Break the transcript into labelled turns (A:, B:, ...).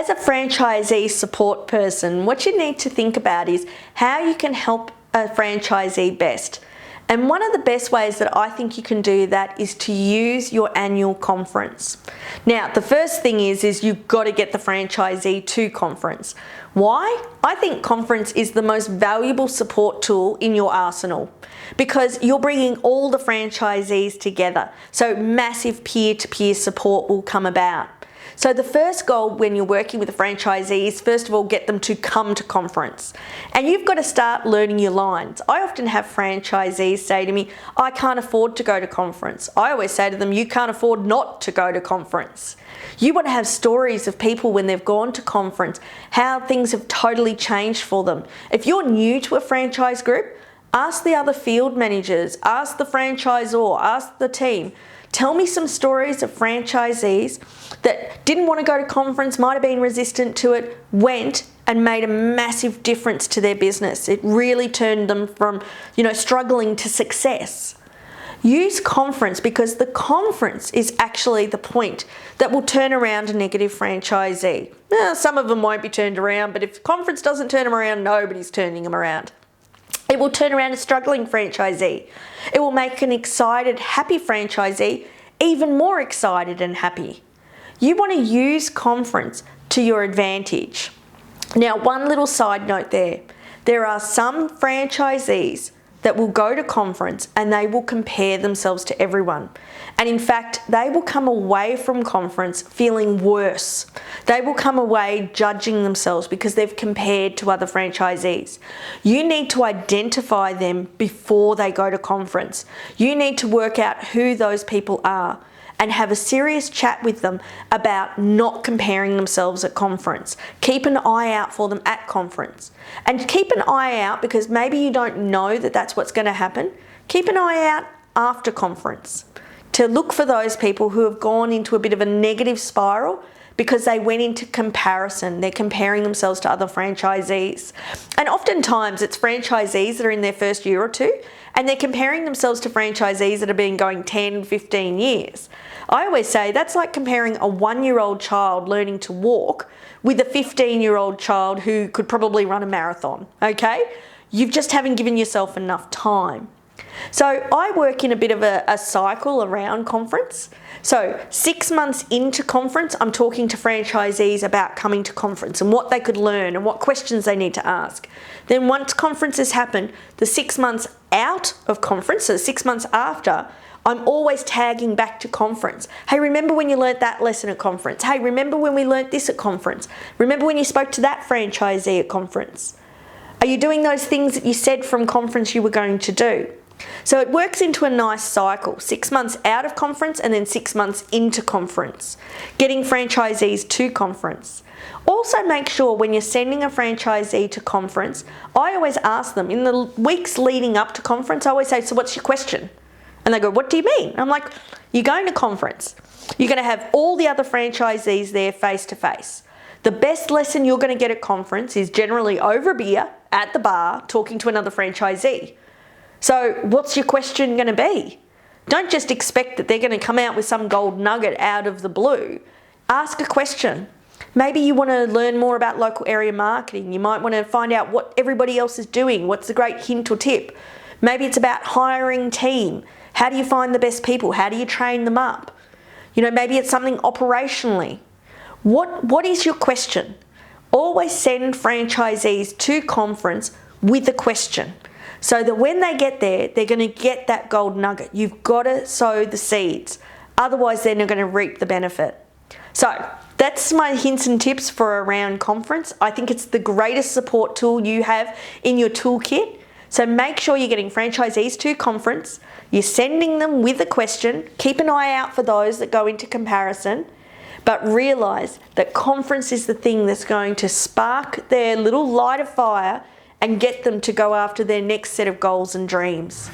A: As a franchisee support person, what you need to think about is how you can help a franchisee best. And one of the best ways that I think you can do that is to use your annual conference. Now, the first thing is you've got to get the franchisee to conference. Why? I think conference is the most valuable support tool in your arsenal because you're bringing all the franchisees together. So massive peer-to-peer support will come about. So the first goal when you're working with a franchisee is first of all get them to come to conference. And you've got to start learning your lines. I often have franchisees say to me, I can't afford to go to conference. I always say to them, you can't afford not to go to conference. You want to have stories of people when they've gone to conference, how things have totally changed for them. If you're new to a franchise group, ask the other field managers, ask the franchisor, ask the team. Tell me some stories of franchisees that didn't want to go to conference, might have been resistant to it, went and made a massive difference to their business. It really turned them from, struggling to success. Use conference because the conference is actually the point that will turn around a negative franchisee. Some of them won't be turned around, but if conference doesn't turn them around, nobody's turning them around. It will turn around a struggling franchisee. It will make an excited, happy franchisee even more excited and happy. You want to use conference to your advantage. Now, one little side note there. There are some franchisees that will go to conference and they will compare themselves to everyone. And in fact, they will come away from conference feeling worse. They will come away judging themselves because they've compared to other franchisees. You need to identify them before they go to conference. You need to work out who those people are and have a serious chat with them about not comparing themselves at conference. Keep an eye out for them at conference. And keep an eye out because maybe you don't know that that's what's going to happen. Keep an eye out after conference to look for those people who have gone into a bit of a negative spiral because they went into comparison. They're comparing themselves to other franchisees. And oftentimes it's franchisees that are in their first year or two and they're comparing themselves to franchisees that have been going 10, 15 years. I always say that's like comparing a 1-year-old child learning to walk with a 15-year-old child who could probably run a marathon, okay? You just haven't given yourself enough time. So I work in a bit of a cycle around conference. So 6 months into conference, I'm talking to franchisees about coming to conference and what they could learn and what questions they need to ask. Then once conference has happened, the 6 months out of conference, so 6 months after, I'm always tagging back to conference. Hey, remember when you learnt that lesson at conference? Hey, remember when we learnt this at conference? Remember when you spoke to that franchisee at conference? Are you doing those things that you said from conference you were going to do? So it works into a nice cycle, 6 months out of conference and then 6 months into conference, getting franchisees to conference. Also make sure when you're sending a franchisee to conference, I always ask them in the weeks leading up to conference, I always say, so what's your question? And they go, what do you mean? I'm like, you're going to conference. You're going to have all the other franchisees there face to face. The best lesson you're going to get at conference is generally over a beer at the bar talking to another franchisee. So what's your question going to be? Don't just expect that they're going to come out with some gold nugget out of the blue. Ask a question. Maybe you want to learn more about local area marketing. You might want to find out what everybody else is doing. What's the great hint or tip? Maybe it's about hiring team. How do you find the best people? How do you train them up? Maybe it's something operationally. What is your question? Always send franchisees to conference with a question so that when they get there, they're going to get that gold nugget. You've got to sow the seeds. Otherwise, they're not going to reap the benefit. So that's my hints and tips for around conference. I think it's the greatest support tool you have in your toolkit. So make sure you're getting franchisees to conference. You're sending them with a question. Keep an eye out for those that go into comparison. But realize that conference is the thing that's going to spark their little light of fire and get them to go after their next set of goals and dreams.